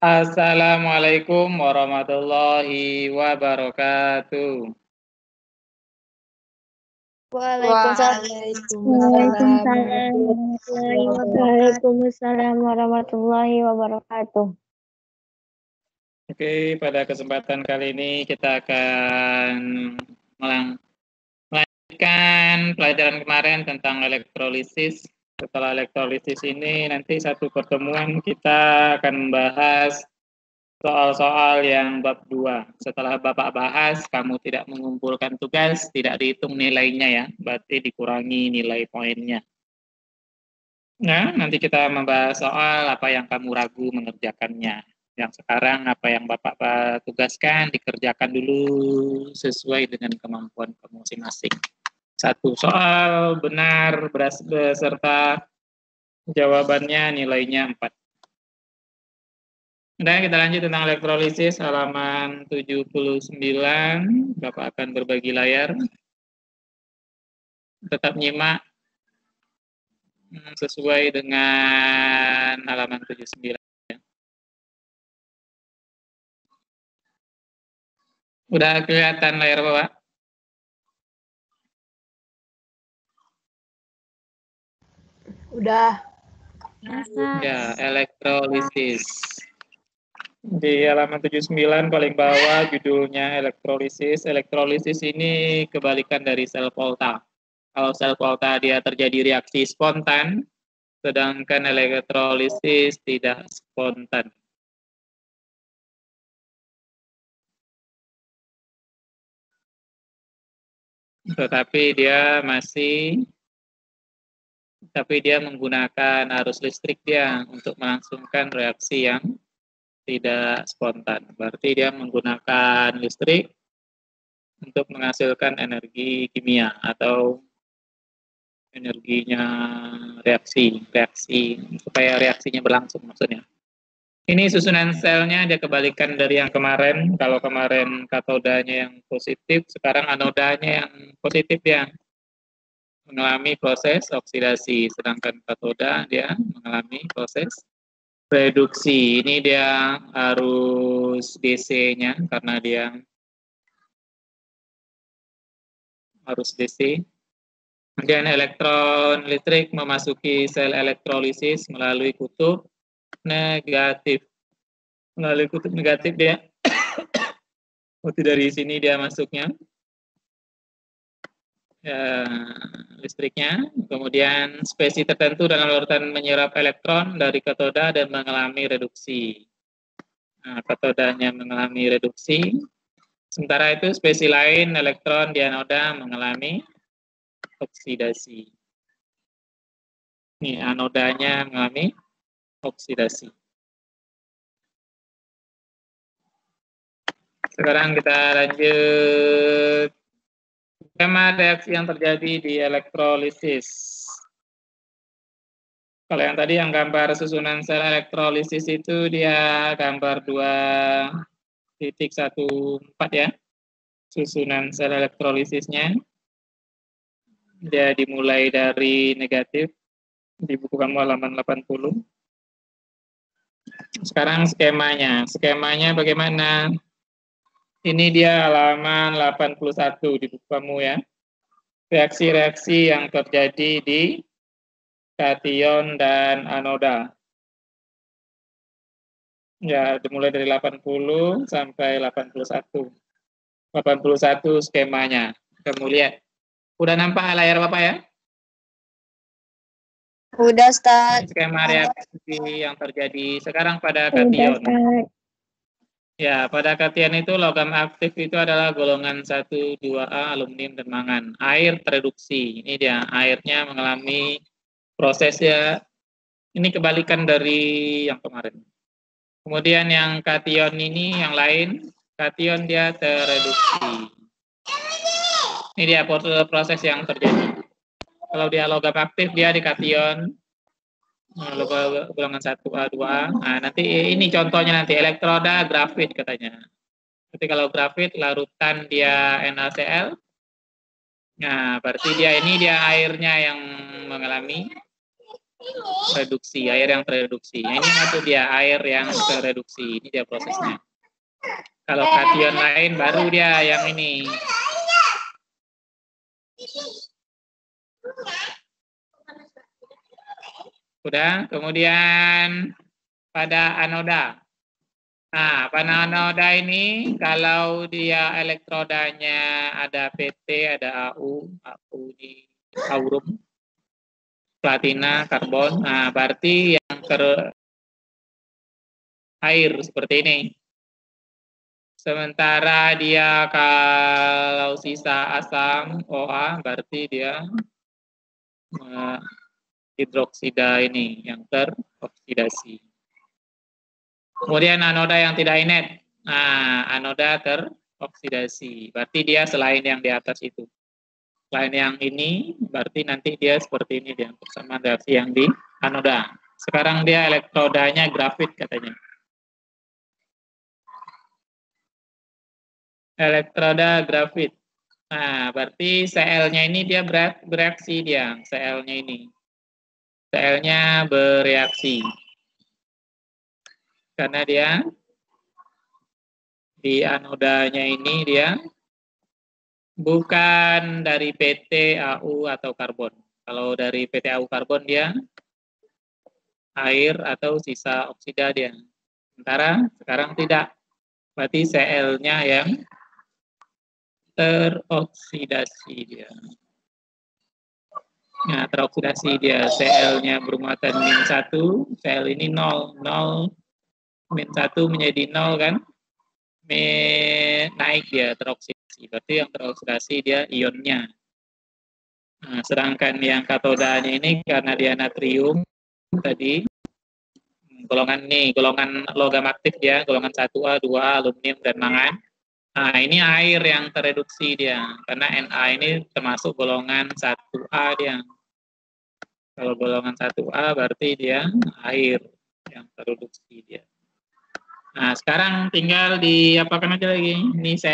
Assalamualaikum warahmatullahi wabarakatuh. Waalaikumsalam warahmatullahi wabarakatuh. Oke, pada kesempatan kali ini kita akan melanjutkan pelajaran kemarin tentang elektrolisis. Setelah elektrolisis ini nanti satu pertemuan kita akan membahas soal-soal yang bab 2. Setelah Bapak bahas, kamu tidak mengumpulkan tugas, tidak dihitung nilainya ya, berarti dikurangi nilai poinnya. Nah, nanti kita membahas soal apa yang kamu ragu mengerjakannya. Yang sekarang apa yang Bapak tugaskan, dikerjakan dulu sesuai dengan kemampuan kamu masing-masing. Satu soal benar beserta jawabannya nilainya 4. Nah, kita lanjut tentang elektrolisis halaman 79. Bapak akan berbagi layar. Tetap nyimak sesuai dengan halaman 79. Udah kelihatan layar Bapak? Udah. Ya, elektrolisis. Di halaman 79 paling bawah judulnya elektrolisis. Elektrolisis ini kebalikan dari sel volta. Kalau sel volta dia terjadi reaksi spontan, sedangkan elektrolisis tidak spontan. Tetapi dia menggunakan arus listrik dia untuk melangsungkan reaksi yang tidak spontan. Berarti dia menggunakan listrik untuk menghasilkan energi kimia atau energinya reaksi supaya reaksinya berlangsung maksudnya. Ini susunan selnya dia kebalikan dari yang kemarin. Kalau kemarin katodanya yang positif, sekarang anodanya yang positif dia mengalami proses oksidasi, sedangkan katoda dia mengalami proses reduksi. Ini dia harus DC-nya karena dia harus DC. Kemudian elektron listrik memasuki sel elektrolisis melalui kutub negatif. Melalui kutub negatif dia dari sini dia masuknya listriknya, kemudian spesies tertentu dalam urutan menyerap elektron dari katoda dan mengalami reduksi. Nah, katodanya mengalami reduksi, sementara itu spesies lain elektron di anoda mengalami oksidasi. Ini anodanya mengalami oksidasi. Sekarang kita lanjut skema reaksi yang terjadi di elektrolisis. Kalau yang tadi yang gambar susunan sel elektrolisis itu dia gambar 2.14 ya. Susunan sel elektrolisisnya. Dia dimulai dari negatif di buku kamu halaman 80. Sekarang skemanya. Skemanya bagaimana? Ini dia halaman 81 di buku kamu ya. Reaksi-reaksi yang terjadi di kation dan anoda. Ya, dimulai dari 80 sampai 81. 81 skemanya. Kamu lihat. Udah nampak layar Bapak ya? Udah, Ustaz. Skema reaksi yang terjadi sekarang pada kation. Ya, pada kation itu logam aktif itu adalah golongan 1, 2A, aluminium, dan mangan. Air tereduksi. Ini dia, airnya mengalami prosesnya. Ini kebalikan dari yang kemarin. Kemudian yang kation ini, yang lain, kation dia tereduksi. Ini dia proses yang terjadi. Kalau dia logam aktif, dia di kation. Golongan 1A, 2A. Nah, nanti ini contohnya nanti elektroda grafit katanya. Nanti kalau grafit larutan dia NaCl. Nah, berarti dia airnya yang mengalami reduksi, air yang tereduksi. Ini maksud dia air yang tereduksi. Ini dia prosesnya. Kalau kation lain baru dia yang ini. Udah, kemudian pada anoda. Nah, pada anoda ini kalau dia elektrodanya ada PT, ada AU di aurum, platina, karbon. Nah, berarti yang air seperti ini. Sementara dia kalau sisa asam OA berarti dia hidroksida ini yang teroksidasi. Kemudian anoda yang tidak inet. Nah, anoda teroksidasi. Berarti dia selain yang di atas itu. Selain yang ini, berarti nanti dia seperti ini dia persamaan reaksi yang di anoda. Sekarang dia elektrodanya grafit katanya. Elektroda grafit. Nah, berarti Cl-nya ini dia bereaksi dia, Cl-nya ini. Cl-nya bereaksi. Karena dia di anodanya ini dia bukan dari PT, AU, atau karbon. Kalau dari PT, AU, karbon dia air atau sisa oksida dia. Sementara sekarang tidak. Berarti Cl-nya yang teroksidasi dia. Nah, teroksidasi dia. Cl-nya bermuatan -1, Cl ini 0. 0 -1 menjadi 0 kan? Naik dia teroksidasi. Berarti yang teroksidasi dia ionnya. Nah, sedangkan yang katodanya ini karena dia natrium tadi golongan logam aktif dia, golongan 1A, 2A, aluminium dan mangan. Nah, ini air yang tereduksi dia. Karena Na ini termasuk golongan 1A dia. Kalau golongan 1A berarti dia air yang tereduksi dia. Nah, sekarang tinggal diapakan aja lagi. Ini Ce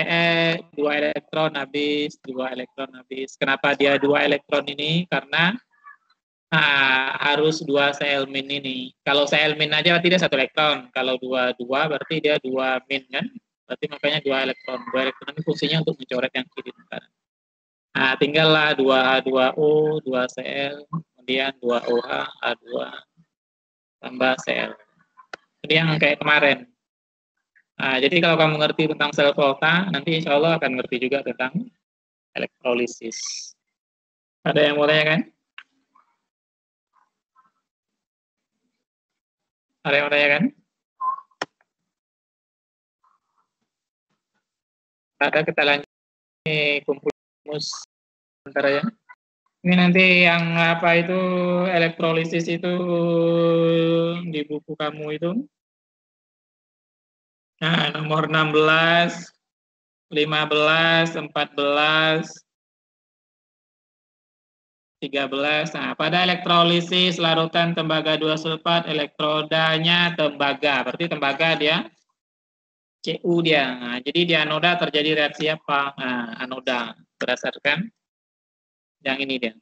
2 elektron habis, 2 elektron habis. Kenapa dia 2 elektron ini? Karena harus 2 Cl- ini. Kalau Cl- aja berarti dia 1 elektron. Kalau 2 berarti dia 2 min kan? Berarti makanya 2 elektron. 2 elektron ini fungsinya untuk mencoret yang kiri kanan. Nah, tinggallah 2H, 2O, 2 Cl, kemudian 2 OH, A2 tambah Cl. Ini yang kayak kemarin. Nah, jadi kalau kamu ngerti tentang sel volta, nanti insya Allah akan ngerti juga tentang elektrolisis. Ada yang mau tanya kan? Ada yang mau tanya kan? Ada kita lanjut kumpul rumus sebentar ya. Ini nanti yang apa itu elektrolisis itu di buku kamu itu. Nah, nomor 16, 15, 14, 13. Nah, pada elektrolisis larutan tembaga 2 sulfat, elektrodanya tembaga. Berarti tembaga dia Cu dia. Nah, jadi di anoda terjadi reaksi apa? Nah, anoda berdasarkan yang ini dia.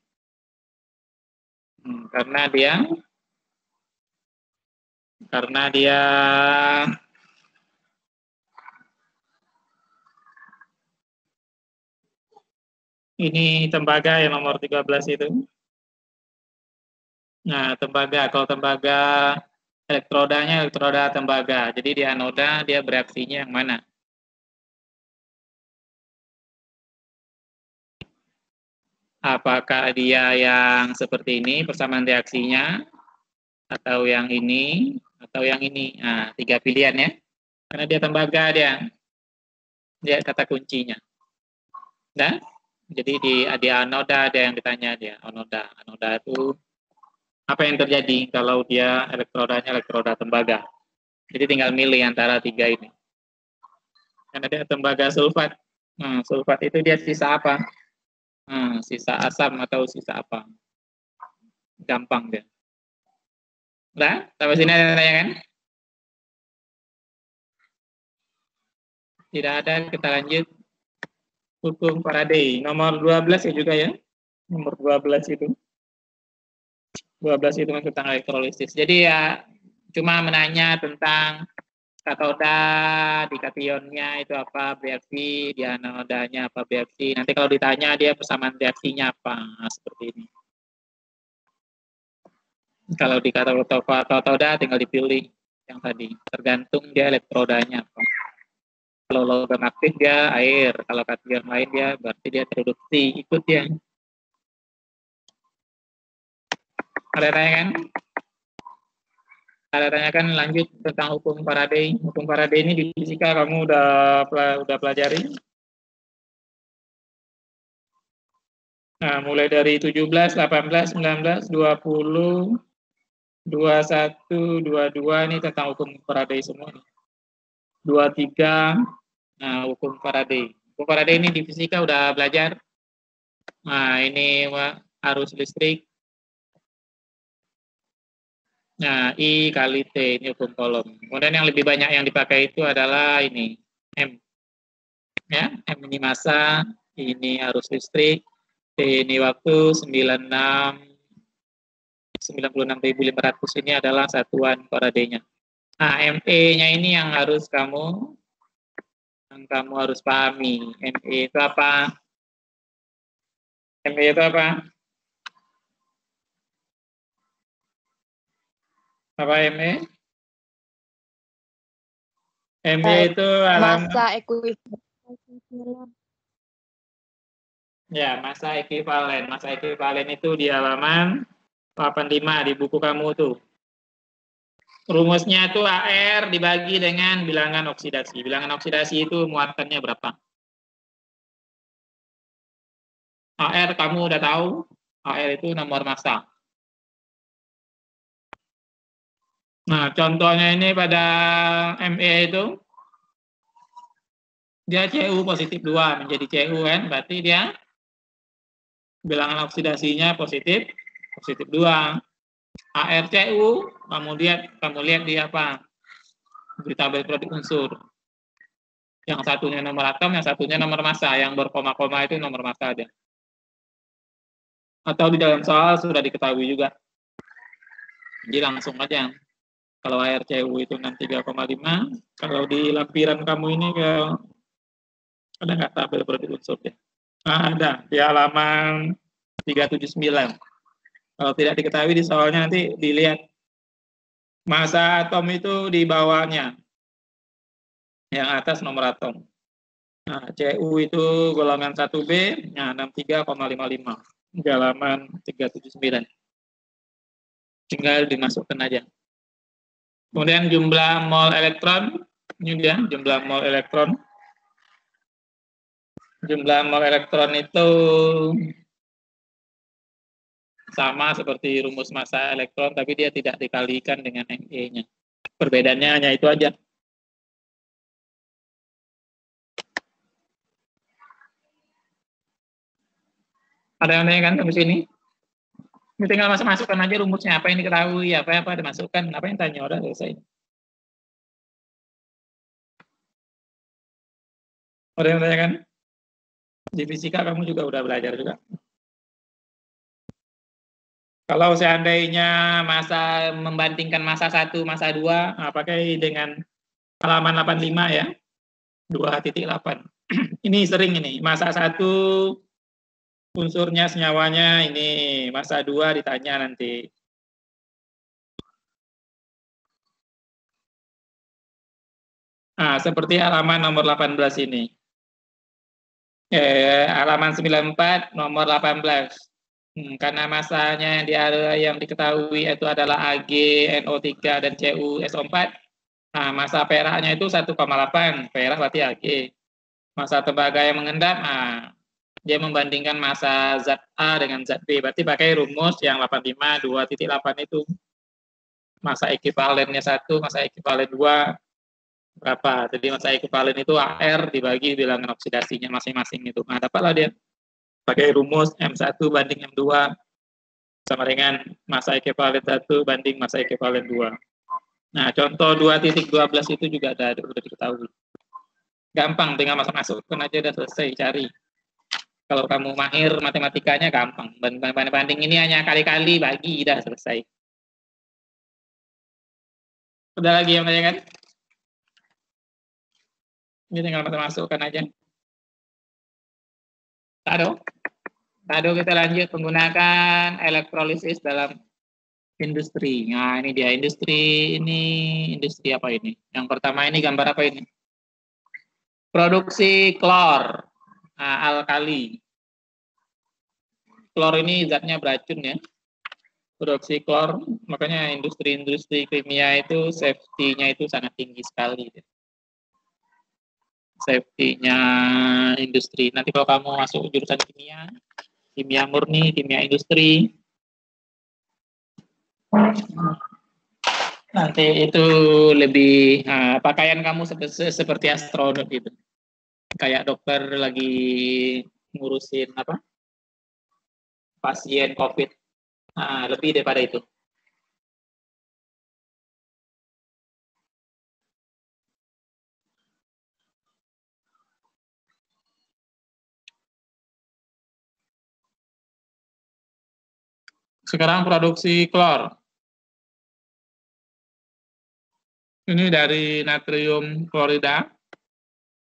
Karena dia ini tembaga yang nomor 13 itu. Nah, tembaga, kalau tembaga elektrodanya elektroda tembaga. Jadi di anoda dia bereaksinya yang mana? Apakah dia yang seperti ini persamaan reaksinya, atau yang ini, atau yang ini? Nah, 3 pilihan ya. Karena dia tembaga dia kata kuncinya. Nah, jadi di anoda ada yang ditanya dia. Anoda itu apa yang terjadi kalau dia elektrodanya elektroda tembaga? Jadi tinggal milih antara 3 ini. Karena dia tembaga sulfat. Sulfat itu dia sisa apa? Sisa asam atau sisa apa? Gampang dia. Nah, sampai sini ada yang tanya kan? Tidak ada, kita lanjut. Hukum Faraday. Nomor 12 ya juga ya. Nomor 12 itu. 12 itu tentang elektrolisis. Jadi ya cuma menanya tentang katoda, di kationnya itu apa reaksi, di anodanya apa reaksi. Nanti kalau ditanya dia persamaan reaksinya apa, seperti ini. Kalau di katoda tinggal dipilih yang tadi, tergantung dia elektrodanya apa. Kalau logam aktif dia air, kalau kation lain dia berarti dia reduksi, ikut dia. Ada tanya kan? Ada tanyakan lanjut tentang hukum Faraday. Hukum Faraday ini di fisika kamu udah pelajari. Nah, mulai dari 17, 18, 19, 20, 21, 22 ini tentang hukum Faraday semua. 23, nah hukum Faraday. Hukum Faraday ini di fisika udah belajar. Nah, ini arus listrik. Nah, I kali T ini hukum Coulomb. Kemudian yang lebih banyak yang dipakai itu adalah ini M. Ya, M ini massa, ini arus listrik, T ini waktu 96.500 ini adalah satuan Faraday-nya. Nah, ME-nya ini yang kamu harus pahami. ME itu apa? ME itu apa? Apa ME? ME itu massa ekuivalen. Ya, massa ekivalen. Massa ekivalen itu di halaman 85 di buku kamu tuh. Rumusnya itu AR dibagi dengan bilangan oksidasi. Bilangan oksidasi itu muatannya berapa? AR kamu udah tahu, AR itu nomor massa. Nah, contohnya ini pada ME itu, dia Cu positif 2 menjadi Cu kan, berarti dia bilangan oksidasinya positif 2. ArCu, kamu lihat di apa? Di tabel produk unsur. Yang satunya nomor atom, yang satunya nomor massa. Yang berkoma-koma itu nomor massa aja. Atau di dalam soal sudah diketahui juga. Jadi langsung aja. Kalau ArCu itu 63,5, kalau di lampiran kamu ini ada nggak tabel produk unsur ya? Nah, ada di halaman 379. Kalau tidak diketahui di soalnya nanti dilihat massa atom itu di bawahnya. Yang atas nomor atom. Nah, Cu itu golongan 1B, nah 63,55. Di halaman 379. Tinggal dimasukkan aja. Kemudian jumlah mol elektron, ini dia jumlah mol elektron. Jumlah mol elektron itu sama seperti rumus massa elektron, tapi dia tidak dikalikan dengan Me-nya. Perbedaannya hanya itu aja. Ada yang nanya kan sampai sini? Ini tinggal masukkan aja rumusnya, apa yang diketahui, apa dimasukkan, apa yang tanya, udah selesai. Ada yang tanya kan? Di fisika kamu juga udah belajar juga. Kalau seandainya massa membandingkan massa 1, massa 2, nah pakai dengan halaman 85 ya. 2.8. Ini sering ini, massa 1 unsurnya senyawanya ini, massa 2 ditanya nanti. Nah, seperti halaman nomor 18 ini. Halaman 94 nomor 18. Karena massanya yang diketahui itu adalah Ag, NO3, dan Cu, SO4. Nah, massa peraknya itu 1,8. Perak berarti Ag. Massa tembaga yang mengendap, dia membandingkan massa zat A dengan zat B. Berarti pakai rumus yang 85, 2.8 itu. Massa ekivalennya 1, massa ekivalen 2, berapa? Jadi massa ekivalen itu AR dibagi bilangan oksidasinya masing-masing itu. Nah, dapatlah dia. Pakai rumus M1 banding M2 sama dengan massa ekivalen 1 banding massa ekivalen 2. Nah, contoh 2.12 itu juga udah diketahui. Gampang, tinggal masuk-masukkan aja udah selesai, cari. Kalau kamu mahir matematikanya gampang. Banding ini hanya kali-kali bagi, udah selesai. Udah lagi yang tanya kan? Ini tinggal masukkan aja. Tado kita lanjut menggunakan elektrolisis dalam industri. Nah, ini dia industri apa ini? Yang pertama ini gambar apa ini? Produksi klor, alkali. Klor ini zatnya beracun ya. Produksi klor, makanya industri-industri kimia itu safety-nya itu sangat tinggi sekali. Safety-nya industri. Nanti kalau kamu masuk jurusan kimia murni, kimia industri, nanti itu lebih pakaian kamu seperti astronot gitu. Kayak dokter lagi ngurusin apa? Pasien COVID. Lebih daripada itu. Sekarang produksi klor. Ini dari natrium klorida.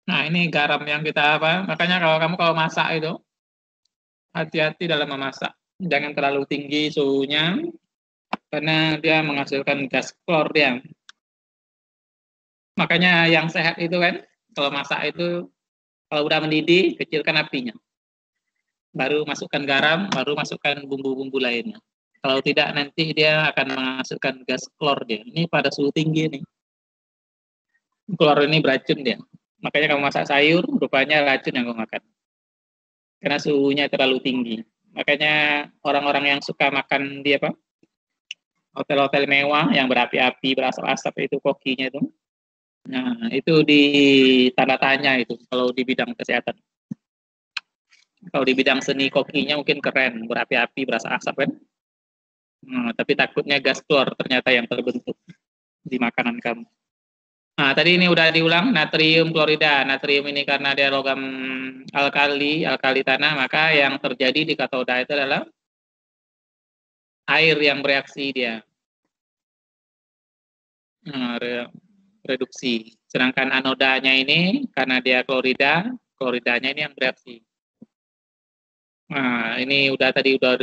Nah, ini garam yang kita apa? Makanya kalau masak itu hati-hati dalam memasak. Jangan terlalu tinggi suhunya karena dia menghasilkan gas klor dia. Makanya yang sehat itu kan kalau masak itu kalau udah mendidih kecilkan apinya. Baru masukkan garam, baru masukkan bumbu-bumbu lainnya. Kalau tidak nanti dia akan menghasilkan gas klor dia. Ini pada suhu tinggi nih. Klor ini beracun dia. Makanya kamu masak sayur, rupanya racun yang kamu makan. Karena suhunya terlalu tinggi. Makanya orang-orang yang suka makan di apa? Hotel-hotel mewah yang berapi-api, berasap-asap itu kokinya itu. Nah, itu di tanda tanya itu kalau di bidang kesehatan. Kalau di bidang seni kokinya mungkin keren, berapi-api, berasap-asap kan. Tapi takutnya gas klor ternyata yang terbentuk di makanan kamu. Nah, tadi ini udah diulang natrium klorida. Natrium ini karena dia logam alkali tanah, maka yang terjadi di katoda itu adalah air yang bereaksi dia. Reduksi. Sedangkan anodanya ini karena dia kloridanya ini yang bereaksi. Nah, ini udah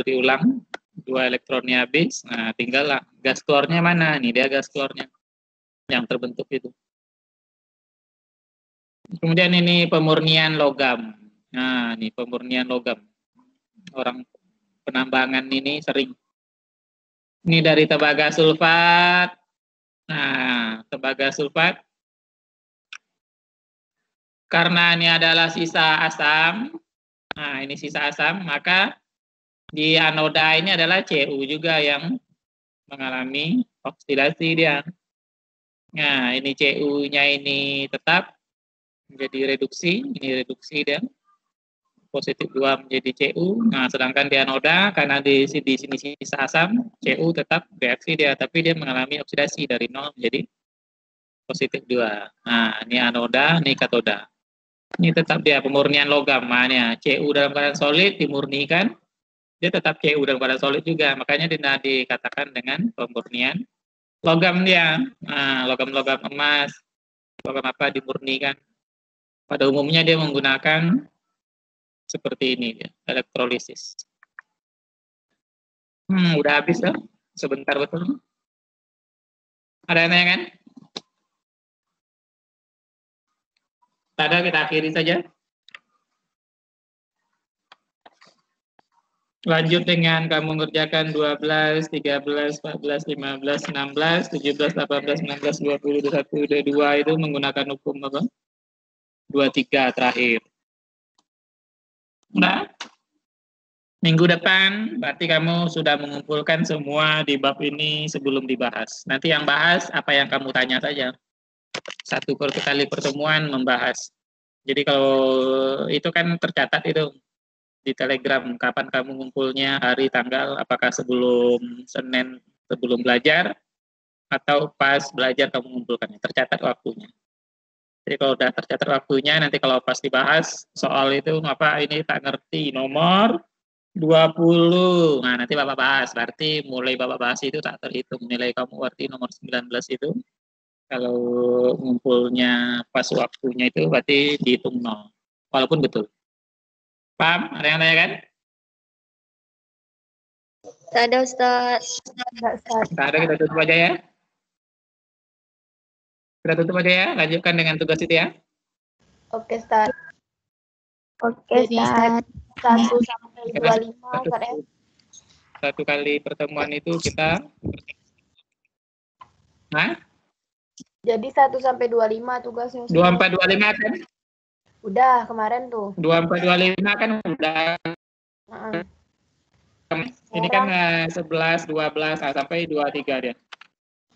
diulang. 2 elektronnya habis. Nah, tinggallah gas klornya mana? Nih dia gas klornya yang terbentuk itu. Kemudian ini pemurnian logam. Nah, ini pemurnian logam. Orang penambangan ini sering. Ini dari tembaga sulfat. Nah, tembaga sulfat. Karena ini adalah sisa asam. Nah, ini sisa asam, maka di anoda ini adalah Cu juga yang mengalami oksidasi dia. Nah, ini Cu-nya ini tetap menjadi reduksi, ini reduksi dia. Positif 2 menjadi Cu. Nah, sedangkan di anoda karena di sini sisa asam, Cu tetap reaksi dia, tapi dia mengalami oksidasi dari 0 menjadi positif 2. Nah, ini anoda, ini katoda. Ini tetap dia pemurnian logam. Nah, Cu dalam keadaan solid dimurnikan, dia tetap Cu dalam keadaan solid juga. Makanya dia dikatakan dengan pemurnian logam dia. Nah, logam-logam emas, logam apa dimurnikan. Pada umumnya dia menggunakan seperti ini ya, elektrolisis. Udah habis ya? Sebentar betul. Ada yang nanya kan? Ada, kita akhiri saja. Lanjut dengan kamu mengerjakan 12, 13, 14, 15, 16, 17, 18, 19, 20, 21, 22 itu menggunakan hukum apa? 23 terakhir. Udah? Minggu depan berarti kamu sudah mengumpulkan semua di bab ini sebelum dibahas. Nanti yang bahas apa yang kamu tanya saja. Satu kali pertemuan membahas. Jadi kalau itu kan tercatat itu di Telegram kapan kamu ngumpulnya, hari, tanggal, apakah sebelum Senin sebelum belajar atau pas belajar kamu ngumpulkannya. Tercatat waktunya. Jadi kalau udah tercatat waktunya, nanti kalau pas dibahas soal itu apa ini tak ngerti nomor 20. Nah, nanti Bapak bahas. Berarti mulai Bapak bahas itu tak terhitung nilai kamu berarti nomor 19 itu. Kalau ngumpulnya pas waktunya itu berarti dihitung 0. Walaupun betul. Paham? Ada yang tanya kan? Tak ada Ustaz. Enggak, Ustaz. Tak ada, kita tutup aja ya. Kita tutup aja ya. Lanjutkan dengan tugas itu ya. Oke, Ustaz. Oke, Jadi, Ustaz. 1 sampai 25, Ustaz ya. Satu kali pertemuan itu kita Jadi 1 sampai 25 tugasnya, Ustaz. 24 25 kan? Udah kemarin tuh. 24 25 kan udah. Heeh. Ini kan 11 12 sampai 23 dia.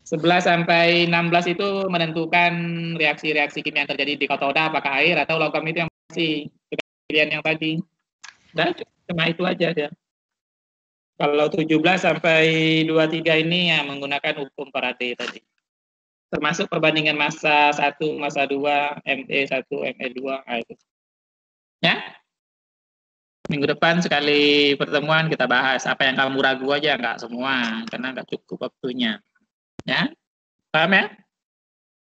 11 sampai 16 itu menentukan reaksi-reaksi kimia yang terjadi di katoda apakah air atau logam itu yang masih pilihan yang tadi. Nah, cuma itu aja dia. Kalau 17 sampai 23 ini ya menggunakan hukum Faraday tadi. Termasuk perbandingan massa 1, massa 2, ME1, ME2, nah itu. Ya? Minggu depan sekali pertemuan kita bahas. Apa yang kamu ragu aja, nggak semua. Karena nggak cukup waktunya. Ya? Paham ya?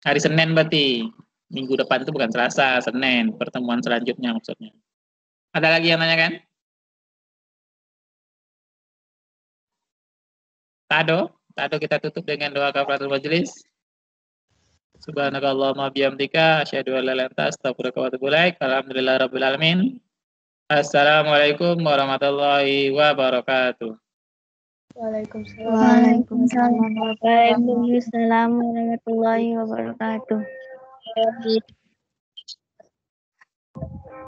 Hari Senin berarti. Minggu depan itu bukan Selasa, Senin. Pertemuan selanjutnya maksudnya. Ada lagi yang nanya kan? Tado kita tutup dengan doa kafaratul majelis. Subhanakallahumma bihamdika asyhadu an la ilaha illa anta astaghfiruka wa atubu ilaik. Alhamdulillahirabbil alamin. Assalamualaikum warahmatullahi wabarakatuh. Waalaikumsalam. Waalaikumsalam warahmatullahi wabarakatuh.